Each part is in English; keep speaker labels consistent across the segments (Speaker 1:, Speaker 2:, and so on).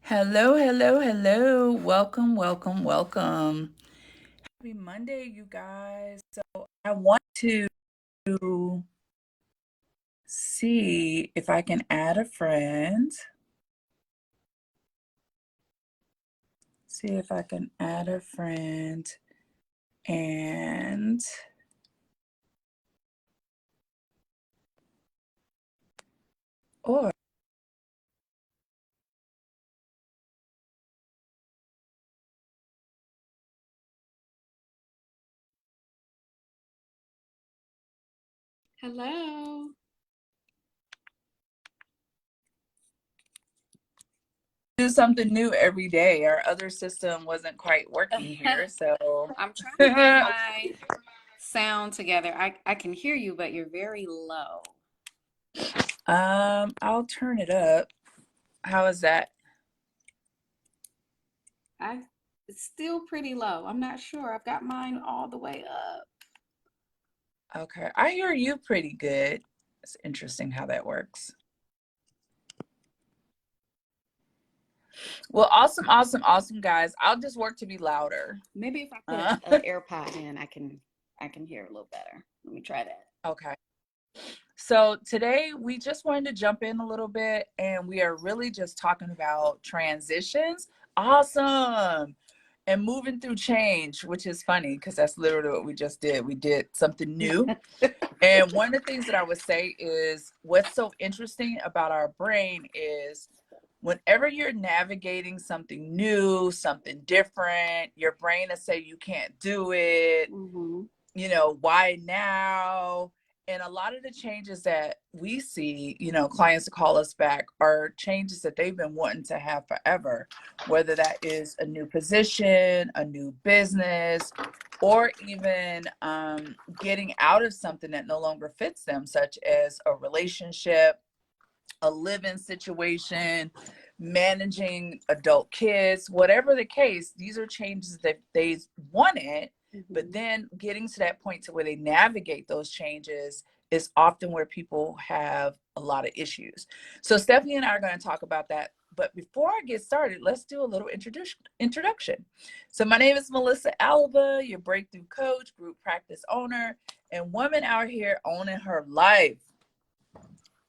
Speaker 1: Hello, hello, hello. Welcome, welcome, welcome. Happy Monday, you guys. So, I want to see if I can add a friend. See if I can add a friend and or
Speaker 2: Hello.
Speaker 1: do something new every day. Our other system wasn't quite working here, so
Speaker 2: I'm trying to get my sound together. I can hear you, but you're very low.
Speaker 1: I'll turn it up. How is that?
Speaker 2: I It's still pretty low. I'm not sure. I've got mine all the way up.
Speaker 1: Okay. I hear you pretty good. It's interesting how that works. Well, awesome, awesome, awesome, guys. I'll just work to be louder.
Speaker 2: Maybe if I put
Speaker 1: Uh,
Speaker 2: a AirPod in, I can hear a little better. Let me try that.
Speaker 1: okay. So today we just wanted to jump in a little bit and we are really just talking about transitions. Awesome. And moving through change, which is funny because that's literally what we just did. We did something new. And one of the things that I would say is what's so interesting about our brain is whenever you're navigating something new, something different, your brain will say you can't do it,
Speaker 2: Mm-hmm.
Speaker 1: why now? And a lot of the changes that we see, clients call us back are changes that they've been wanting to have forever, whether that is a new position, a new business, or even getting out of something that no longer fits them, such as a relationship, a living situation, managing adult kids, whatever the case, these are changes that they wanted, but
Speaker 2: Mm-hmm.
Speaker 1: then getting to that point to where they navigate those changes is often where people have a lot of issues. So Stephanie and I are going to talk about that. But before I get started, let's do a little introduction. So my name is Melisa Alaba, your breakthrough coach, group practice owner, and woman out here owning her life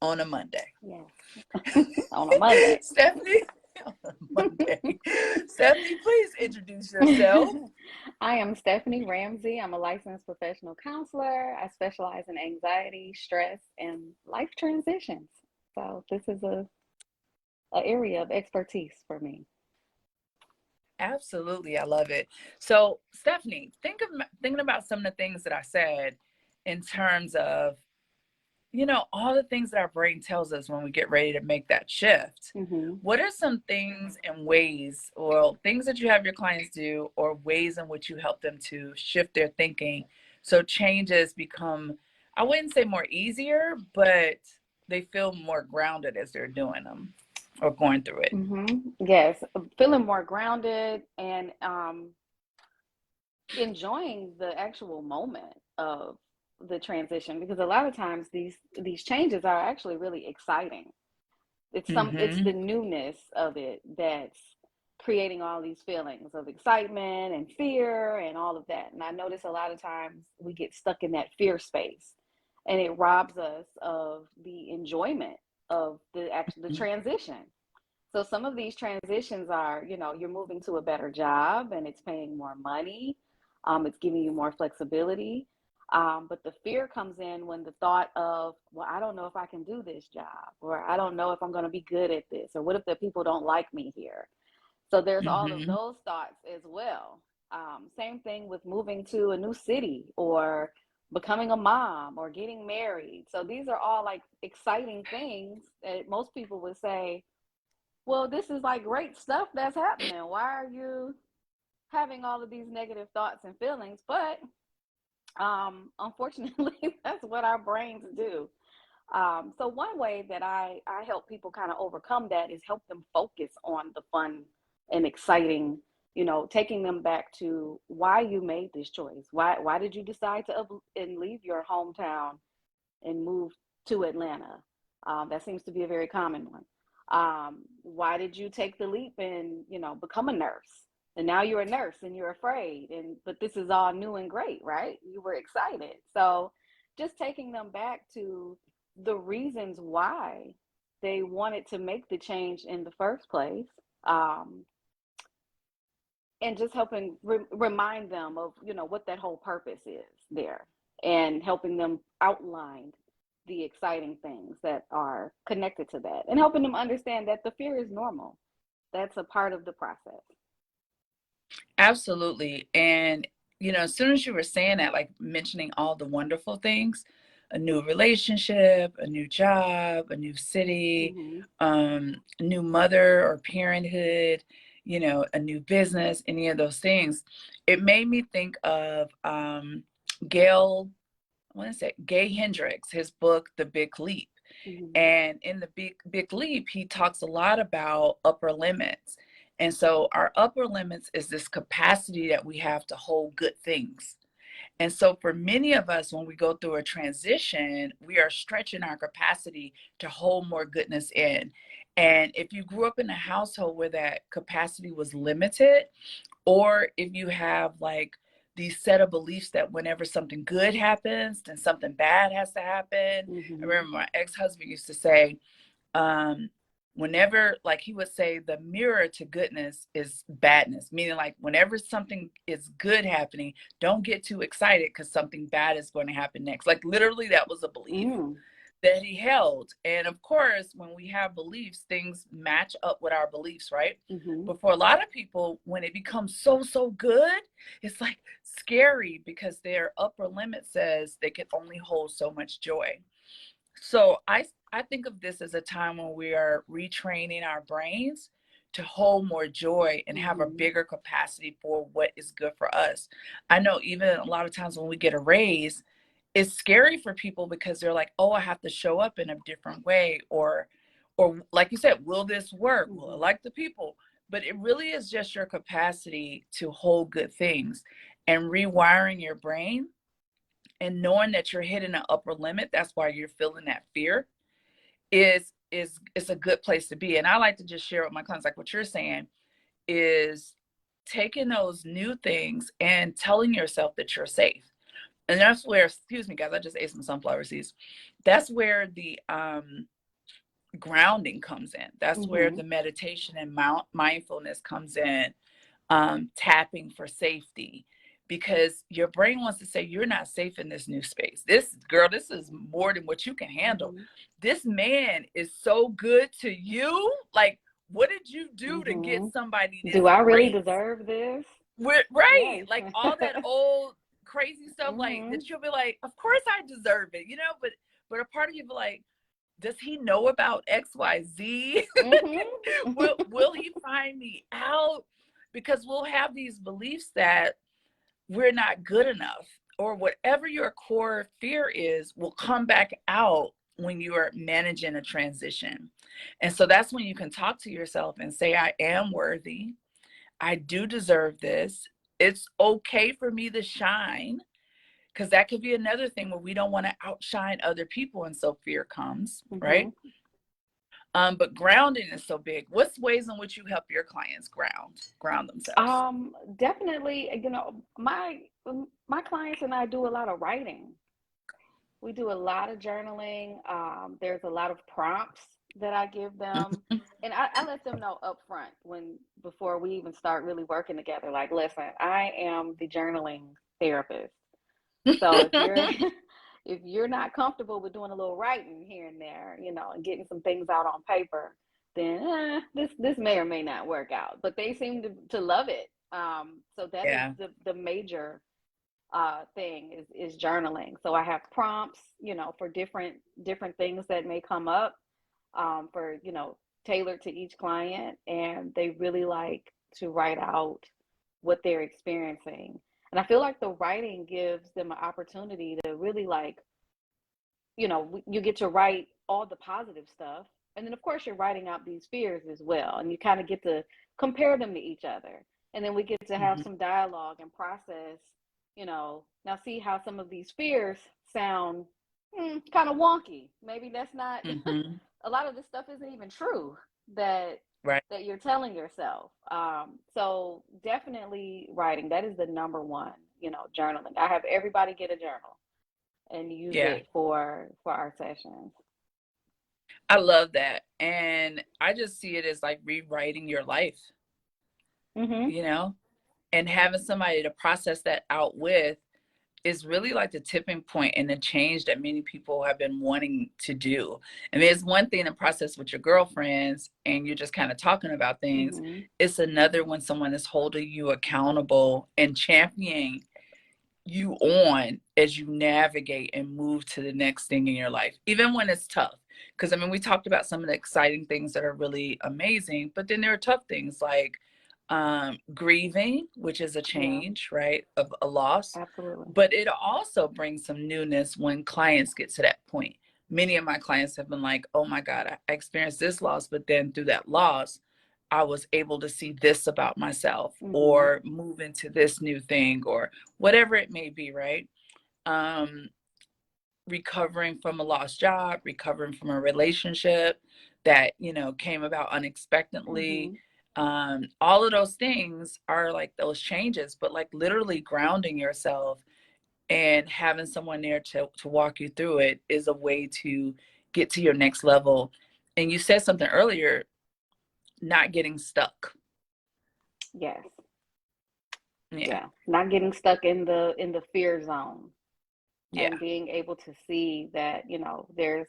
Speaker 1: on a Monday.
Speaker 2: Yes. On a Monday.
Speaker 1: Stephanie, on Monday. Stephanie, please introduce yourself.
Speaker 2: I am Stephanie Ramsey. I'm a licensed professional counselor. I specialize in anxiety, stress, and life transitions. So this is a area of expertise for me.
Speaker 1: Absolutely, I love it. So, Stephanie, thinking about some of the things that I said in terms of all the things that our brain tells us when we get ready to make that shift.
Speaker 2: Hmm.
Speaker 1: What are some things and ways, or things that you have your clients do, or ways in which you help them to shift their thinking so changes become, I wouldn't say more easier, but they feel more grounded as they're doing them or going through it?
Speaker 2: Yes, feeling more grounded and enjoying the actual moment of the transition because a lot of times these changes are actually really exciting. It's
Speaker 1: Mm-hmm.
Speaker 2: the newness of it that's creating all these feelings of excitement and fear and all of that. And I notice a lot of times we get stuck in that fear space and it robs us of the enjoyment of the transition. So some of these transitions are, you're moving to a better job and it's paying more money. It's giving you more flexibility. But the fear comes in when the thought of, well, I don't know if I can do this job, or I don't know if I'm going to be good at this, or what if the people don't like me here? So there's all of
Speaker 1: Mm-hmm.
Speaker 2: those thoughts as well. Same thing with moving to a new city or becoming a mom or getting married. So these are all like exciting things that most people would say, well, this is like great stuff that's happening. Why are you having all of these negative thoughts and feelings? But unfortunately, that's what our brains do. So one way that I help people kind of overcome that is help them focus on the fun and exciting, taking them back to why you made this choice. Why did you decide to up and leave your hometown and move to Atlanta? That seems to be a very common one. Why did you take the leap and, become a nurse? And now you're a nurse and you're afraid. But this is all new and great, right? You were excited. So just taking them back to the reasons why they wanted to make the change in the first place. And just helping remind them of, what that whole purpose is there, and helping them outline the exciting things that are connected to that, and helping them understand that the fear is normal. That's a part of the process.
Speaker 1: Absolutely. And, as soon as you were saying that, like mentioning all the wonderful things, a new relationship, a new job, a new city,
Speaker 2: Mm-hmm.
Speaker 1: a new mother or parenthood, a new business, any of those things, it made me think of Gail, I want to say Gay Hendricks, his book, The Big Leap.
Speaker 2: Mm-hmm.
Speaker 1: And in the big leap, he talks a lot about upper limits. And so our upper limits is this capacity that we have to hold good things. And so for many of us, when we go through a transition, we are stretching our capacity to hold more goodness in. And if you grew up in a household where that capacity was limited, or if you have like these set of beliefs that whenever something good happens, then something bad has to happen. I
Speaker 2: Mm-hmm.
Speaker 1: remember my ex-husband used to say, um, whenever, like he would say, the mirror to goodness is badness, meaning like whenever something is good happening, don't get too excited because something bad is going to happen next. Like literally, that was a belief
Speaker 2: Mm.
Speaker 1: that he held. And of course, when we have beliefs, things match up with our beliefs, right?
Speaker 2: Mm-hmm.
Speaker 1: But for a lot of people, when it becomes so good, it's like scary because their upper limit says they can only hold so much joy. So I think of this as a time when we are retraining our brains to hold more joy and have a
Speaker 2: Mm-hmm.
Speaker 1: bigger capacity for what is good for us. I know even a lot of times when we get a raise, it's scary for people because they're like, oh, I have to show up in a different way, or like you said, will this work? Will I
Speaker 2: Mm-hmm.
Speaker 1: like the people? But it really is just your capacity to hold good things and rewiring your brain and knowing that you're hitting an upper limit. That's why you're feeling that fear is a good place to be. And I like to just share with my clients, like what you're saying is taking those new things and telling yourself that you're safe. And that's where, excuse me guys, I just ate some sunflower seeds. That's where the grounding comes in. That's where
Speaker 2: Mm-hmm.
Speaker 1: the meditation and mindfulness comes in, tapping for safety, because your brain wants to say you're not safe in this new space. This girl, this is more than what you can handle.
Speaker 2: Mm-hmm.
Speaker 1: This man is so good to you. Like, what did you do to get
Speaker 2: Mm-hmm.
Speaker 1: somebody
Speaker 2: Do
Speaker 1: this
Speaker 2: I really
Speaker 1: great?
Speaker 2: deserve this?
Speaker 1: Right,
Speaker 2: Yes.
Speaker 1: like all that old crazy stuff, like
Speaker 2: Mm-hmm.
Speaker 1: that you'll be like, of course I deserve it, but a part of you be like, does he know about XYZ? will
Speaker 2: Mm-hmm.
Speaker 1: will he find me out? Because we'll have these beliefs that we're not good enough, or whatever your core fear is will come back out when you are managing a transition. And so that's when you can talk to yourself and say, I am worthy. I do deserve this. It's okay for me to shine, because that could be another thing where we don't want to outshine other people. And so fear comes,
Speaker 2: Mm-hmm.
Speaker 1: right? But grounding is so big. What's ways in which you help your clients ground themselves?
Speaker 2: Definitely, my clients and I do a lot of writing. We do a lot of journaling. There's a lot of prompts that I give them, and I let them know up front when before we even start really working together. Like, listen, I am the journaling therapist. So if you're if you're not comfortable with doing a little writing here and there, and getting some things out on paper, then this may or may not work out. But they seem to love it. So that is
Speaker 1: Yeah.
Speaker 2: the major thing is journaling. So I have prompts, for different things that may come up, for tailored to each client, and they really like to write out what they're experiencing. And I feel like the writing gives them an opportunity to really like, you get to write all the positive stuff. And then, of course, you're writing out these fears as well. And you kind of get to compare them to each other. And then we get to have
Speaker 1: Mm-hmm.
Speaker 2: some dialogue and process, now see how some of these fears sound kind of wonky. Maybe that's not,
Speaker 1: Mm-hmm.
Speaker 2: a lot of this stuff isn't even true. that
Speaker 1: Right.
Speaker 2: that you're telling yourself. So definitely writing. That is the number one. Journaling. I have everybody get a journal and use
Speaker 1: Yeah.
Speaker 2: it for our sessions.
Speaker 1: I love that. And I just see it as like rewriting your life,
Speaker 2: Mhm.
Speaker 1: you know, and having somebody to process that out with is really like the tipping point and the change that many people have been wanting to do. I mean, it's one thing to process with your girlfriends and you're just kind of talking about things.
Speaker 2: Mhm.
Speaker 1: It's another when someone is holding you accountable and championing you on as you navigate and move to the next thing in your life, even when it's tough. Because I mean, we talked about some of the exciting things that are really amazing, but then there are tough things like grieving, which is a
Speaker 2: Yeah.
Speaker 1: change, right, of a loss.
Speaker 2: Absolutely.
Speaker 1: But it also brings some newness when clients get to that point. Many of my clients have been like, oh my God, I experienced this loss, but then through that loss, I was able to see this about myself
Speaker 2: Mhm.
Speaker 1: or move into this new thing or whatever it may be, right? Um, Recovering from a lost job, recovering from a relationship that, came about unexpectedly.
Speaker 2: Mhm.
Speaker 1: All of those things are like those changes, but like literally grounding yourself and having someone there to walk you through it is a way to get to your next level. And you said something earlier, not getting stuck.
Speaker 2: Yes.
Speaker 1: Yeah.
Speaker 2: Yeah. Not getting stuck in the fear zone,
Speaker 1: Yeah.
Speaker 2: and being able to see that there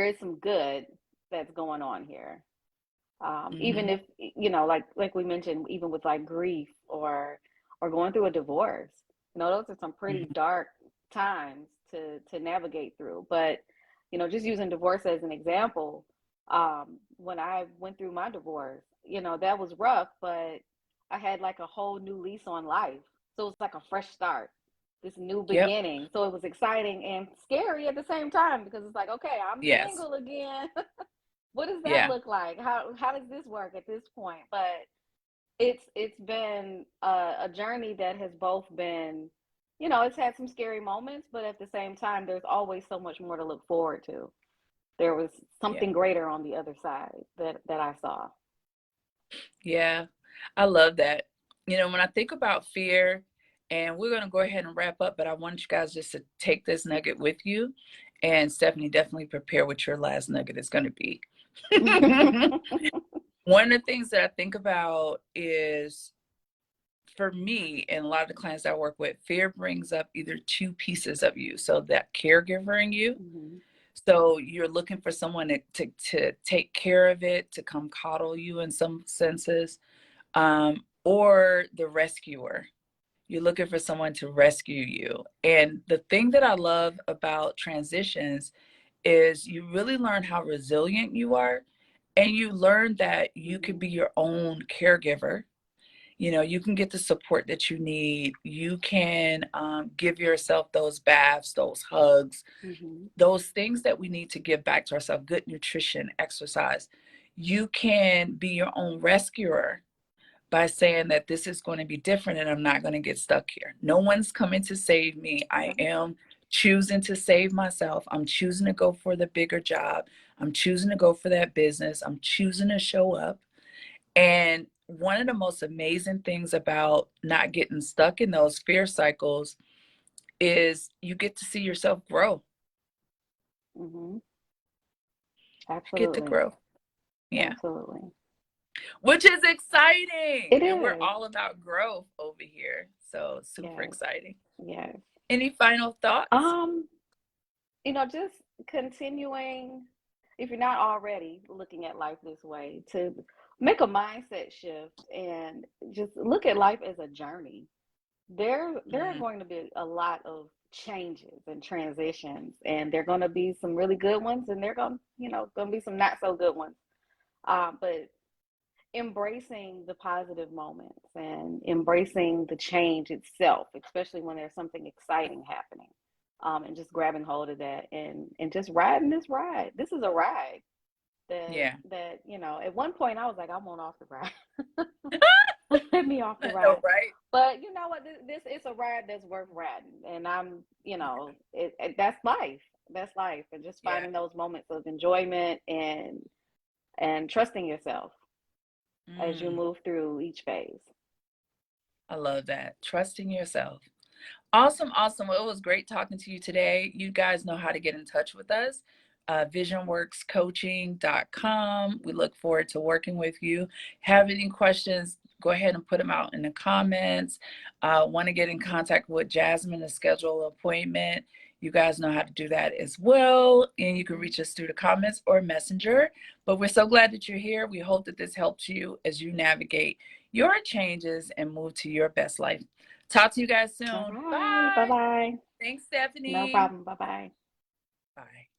Speaker 2: is some good that's going on here. Even
Speaker 1: Hmm.
Speaker 2: if like we mentioned, even with like grief or going through a divorce, those are some pretty
Speaker 1: Hmm.
Speaker 2: dark times to navigate through. But just using divorce as an example, when I went through my divorce, that was rough, but I had like a whole new lease on life. So it was like a fresh start, this new
Speaker 1: Yep.
Speaker 2: beginning. So it was exciting and scary at the same time, because it's like, okay, I'm
Speaker 1: Yes.
Speaker 2: single again. What does that
Speaker 1: Yeah.
Speaker 2: look like? How does this work at this point? But it's been a journey that has both been, it's had some scary moments, but at the same time, there's always so much more to look forward to. There was
Speaker 1: Yeah.
Speaker 2: something greater on the other side that I saw.
Speaker 1: Yeah. I love that. When I think about fear, and we're going to go ahead and wrap up, but I want you guys just to take this nugget with you. And Stephanie, definitely prepare what your last nugget is going to be. One of the things that I think about is for me and a lot of the clients I work with, fear brings up either two pieces of you. So that caregiver in you.
Speaker 2: Mhm.
Speaker 1: So you're looking for someone to take care of it, to come coddle you in some senses, or the rescuer. You're looking for someone to rescue you. And the thing that I love about transitions is you really learn how resilient you are, and you learn that you can
Speaker 2: Mhm.
Speaker 1: be your own caregiver. You can get the support that you need. You can give yourself those baths, those hugs,
Speaker 2: Mhm.
Speaker 1: those things that we need to give back to ourselves, good nutrition, exercise. You can be your own rescuer by saying that this is going to be different and I'm not going to get stuck here. No one's coming to save me. I
Speaker 2: Yeah.
Speaker 1: am choosing to save myself. I'm choosing to go for the bigger job. I'm choosing to go for that business. I'm choosing to show up. And one of the most amazing things about not getting stuck in those fear cycles is you get to see yourself grow.
Speaker 2: Mhm.
Speaker 1: You get to
Speaker 2: Absolutely.
Speaker 1: grow. Yeah.
Speaker 2: Absolutely.
Speaker 1: Which is exciting.
Speaker 2: It
Speaker 1: And we're
Speaker 2: is.
Speaker 1: all about growth over here. So super
Speaker 2: Yes.
Speaker 1: exciting.
Speaker 2: Yes.
Speaker 1: Any final thoughts?
Speaker 2: Um, just continuing, if you're not already looking at life this way, to make a mindset shift and just look at life as a journey. There are
Speaker 1: Mm,
Speaker 2: going to be a lot of changes and transitions, and there are going to be some really good ones, and there are going to be some not so good ones. But embracing the positive moments and embracing the change itself, especially when there's something exciting happening, and just grabbing hold of that and just riding this ride. This is a ride that
Speaker 1: yeah.
Speaker 2: at one point I was like, I want off the ride. Let me off the
Speaker 1: I know,
Speaker 2: ride.
Speaker 1: right?
Speaker 2: But you know what? This is a ride that's worth riding, and that's life. That's life, and just
Speaker 1: Yeah.
Speaker 2: finding those moments of enjoyment and and trusting yourself as you
Speaker 1: Mm,
Speaker 2: move through each phase.
Speaker 1: I love that. Trusting yourself. Awesome, awesome. Well, it was great talking to you today. You guys know how to get in touch with us. Visionworkscoaching.com. We look forward to working with you. Have any questions, go ahead and put them out in the comments. Want to get in contact with Jasmine to schedule an appointment. You guys know how to do that as well. And you can reach us through the comments or messenger. But we're so glad that you're here. We hope that this helps you as you navigate your changes and move to your best life. Talk to you guys
Speaker 2: All
Speaker 1: soon.
Speaker 2: right. Bye
Speaker 1: Bye.
Speaker 2: bye.
Speaker 1: Thanks,
Speaker 2: No
Speaker 1: Stephanie.
Speaker 2: problem. Bye bye.
Speaker 1: Bye.